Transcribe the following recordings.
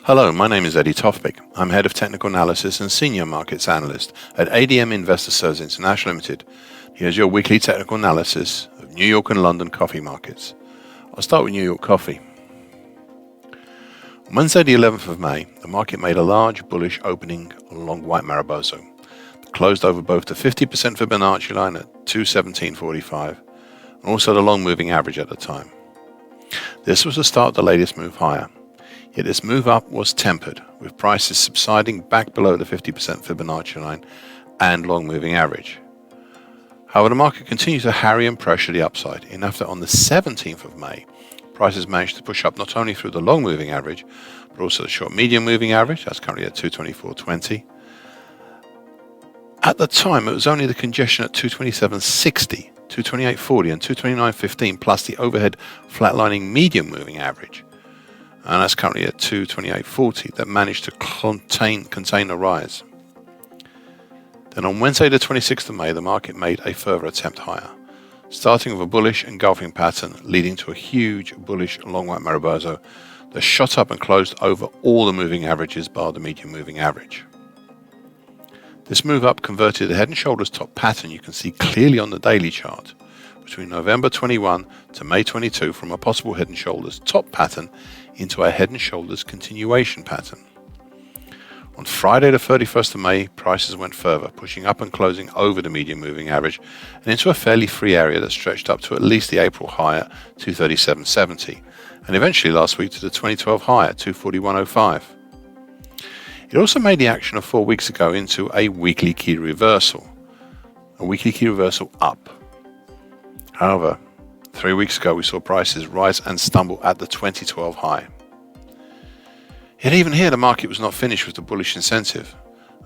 Hello, my name is Eddie Tofpik. I'm Head of Technical Analysis and Senior Markets Analyst at ADM Investor Services International Limited. Here's your weekly technical analysis of New York and London coffee markets. I'll start with New York coffee. On Wednesday the 11th of May, the market made a large bullish opening along White Mariposa. It closed over both the 50% Fibonacci line at 217.45 and also the long moving average at the time. This was the start of the latest move higher. Yet this move up was tempered, with prices subsiding back below the 50% Fibonacci line and long moving average. However, the market continued to harry and pressure the upside, enough that on the 17th of May, prices managed to push up not only through the long moving average, but also the short medium moving average. That's currently at 224.20. At the time, it was only the congestion at 227.60, 228.40 and 229.15 plus the overhead flatlining medium moving average, and that's currently at 228.40, that managed to contain a rise. Then on Wednesday the 26th of May, the market made a further attempt higher, starting with a bullish engulfing pattern leading to a huge bullish long White Mariposa that shot up and closed over all the moving averages bar the medium moving average. This move up converted the head and shoulders top pattern you can see clearly on the daily chart between November 21 to May 22 from a possible head and shoulders top pattern into a head and shoulders continuation pattern. On Friday the 31st of May, prices went further, pushing up and closing over the medium moving average and into a fairly free area that stretched up to at least the April high at 237.70 and eventually last week to the 2012 high at 241.05. It also made the action of 4 weeks ago into a weekly key reversal up. However, 3 weeks ago we saw prices rise and stumble at the 2012 high. Yet even here the market was not finished with the bullish incentive,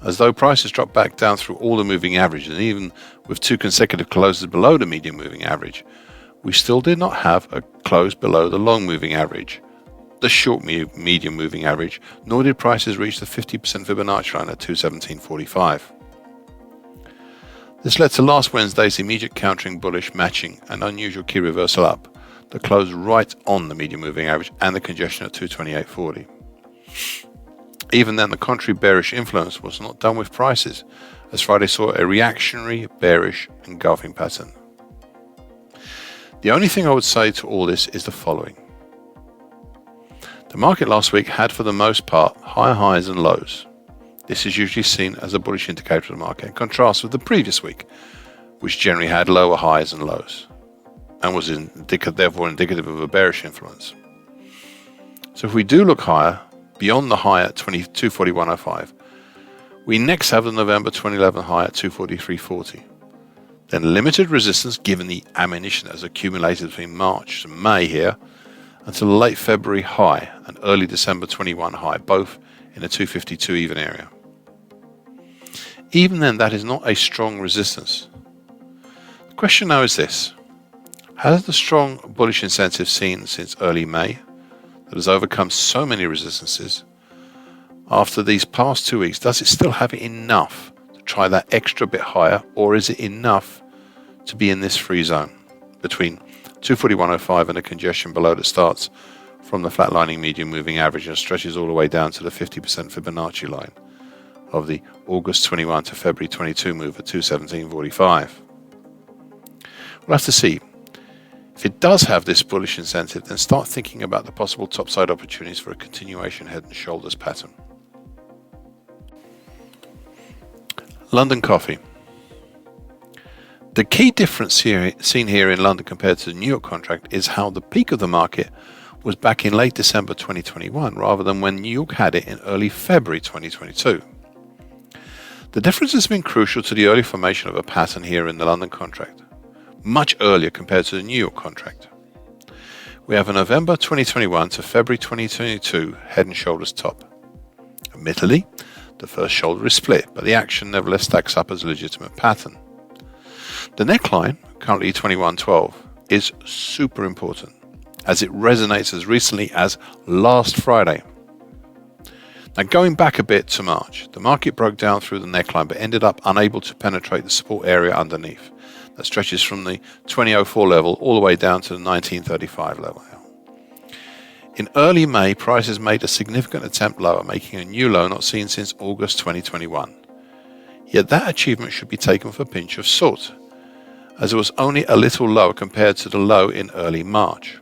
as though prices dropped back down through all the moving averages and even with 2 consecutive closes below the medium moving average, we still did not have a close below the long moving average, the short medium moving average, nor did prices reach the 50% Fibonacci line at 217.45. This led to last Wednesday's immediate countering bullish matching an unusual key reversal up that closed right on the medium moving average and the congestion at 228.40. Even then, the contrary bearish influence was not done with prices, as Friday saw a reactionary bearish engulfing pattern. The only thing I would say to all this is the following. The market last week had for the most part higher highs and lows. This is usually seen as a bullish indicator of the market in contrast with the previous week, which generally had lower highs and lows and was therefore indicative of a bearish influence. So if we do look higher, beyond the high at 241.05, we next have the November 2011 high at 243.40. Then limited resistance given the ammunition that has accumulated between March and May here until the late February high and early December 21 high, both in a 252 even area. Even then, that is not a strong resistance. The question now is this: has the strong bullish incentive seen since early May that has overcome so many resistances, after these past 2 weeks, does it still have enough to try that extra bit higher, or is it enough to be in this free zone between 241.05 and a congestion below that starts from the flatlining medium moving average and stretches all the way down to the 50% Fibonacci line of the August 21 to February 22 move at 217.45? We'll have to see. If it does have this bullish incentive, then start thinking about the possible topside opportunities for a continuation head and shoulders pattern. London coffee. The key difference seen here in London compared to the New York contract is how the peak of the market was back in late December 2021 rather than when New York had it in early February 2022. The difference has been crucial to the early formation of a pattern here in the London contract, much earlier compared to the New York contract. We have a November 2021 to February 2022 head and shoulders top. Admittedly, the first shoulder is split, but the action nevertheless stacks up as a legitimate pattern. The neckline, currently 21.12, is super important, as it resonates as recently as last Friday. Now, going back a bit to March, the market broke down through the neckline but ended up unable to penetrate the support area underneath. That stretches from the 2004 level all the way down to the 1935 level. In early May, prices made a significant attempt lower, making a new low not seen since August 2021. Yet that achievement should be taken with a pinch of salt, as it was only a little lower compared to the low in early March.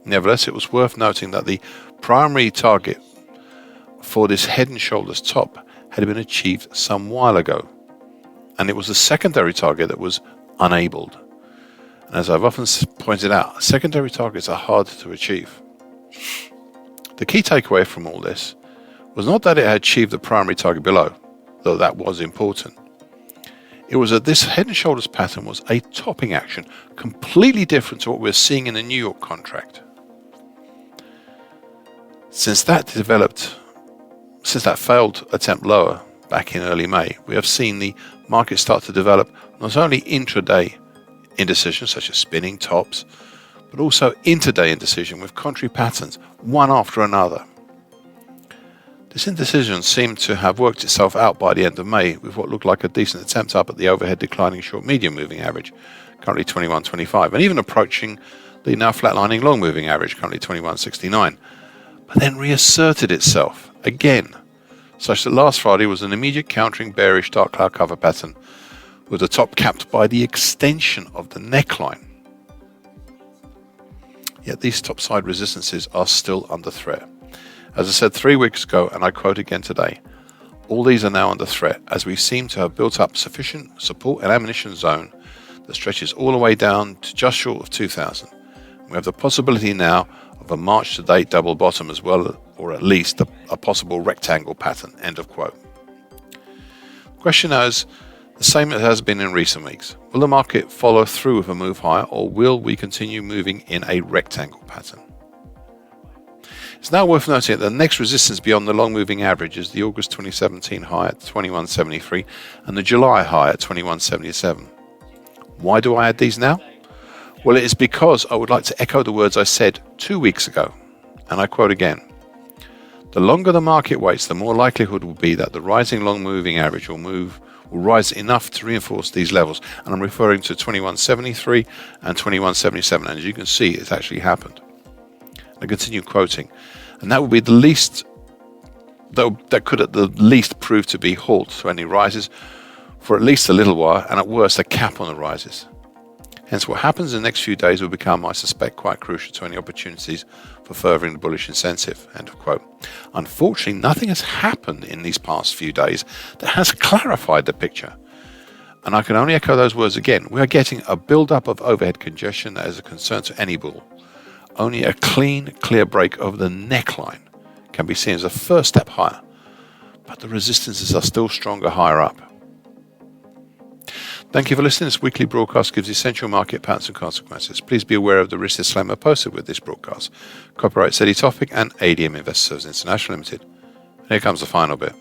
Nevertheless, it was worth noting that the primary target for this head and shoulders top had been achieved some while ago, and it was the secondary target that was unabled. And as I've often pointed out, secondary targets are hard to achieve. The key takeaway from all this was not that it had achieved the primary target below, though that was important. It was that this head and shoulders pattern was a topping action, completely different to what we're seeing in the New York contract. Since that failed attempt lower back in early May, we have seen the market start to develop not only intraday indecision such as spinning tops, but also interday indecision with contrary patterns, one after another. This indecision seemed to have worked itself out by the end of May with what looked like a decent attempt up at the overhead declining short medium moving average, currently 21.25, and even approaching the now flatlining long moving average, currently 21.69, but then reasserted itself again, such that last Friday was an immediate countering bearish dark cloud cover pattern, with the top capped by the extension of the neckline. Yet these topside resistances are still under threat. As I said 3 weeks ago, and I quote again today, all these are now under threat as we seem to have built up sufficient support and ammunition zone that stretches all the way down to just short of 2000. We have the possibility now of a March to date double bottom as well, or at least a possible rectangle pattern, end of quote. The question now is the same as it has been in recent weeks. Will the market follow through with a move higher, or will we continue moving in a rectangle pattern? It's now worth noting that the next resistance beyond the long moving average is the August 2017 high at 21.73 and the July high at 21.77. Why do I add these now? Well, it is because I would like to echo the words I said 2 weeks ago, and I quote again. The longer the market waits, the more likelihood will be that the rising long moving average will rise enough to reinforce these levels, and I'm referring to 21.73 and 21.77, and as you can see, it's actually happened. I continue quoting, and that would be the least, though that could at the least prove to be halt to any rises for at least a little while, and at worst a cap on the rises. Hence what happens in the next few days will become, I suspect, quite crucial to any opportunities for furthering the bullish incentive, end of quote. Unfortunately, nothing has happened in these past few days that has clarified the picture. And I can only echo those words again. We are getting a build-up of overhead congestion that is a concern to any bull. Only a clean, clear break of the neckline can be seen as a first step higher, but the resistances are still stronger higher up. Thank you for listening. This weekly broadcast gives essential market patterns and consequences. Please be aware of the risk disclaimer posted with this broadcast. Copyright Tofpik and ADM Investor Services International Limited. And here comes the final bit.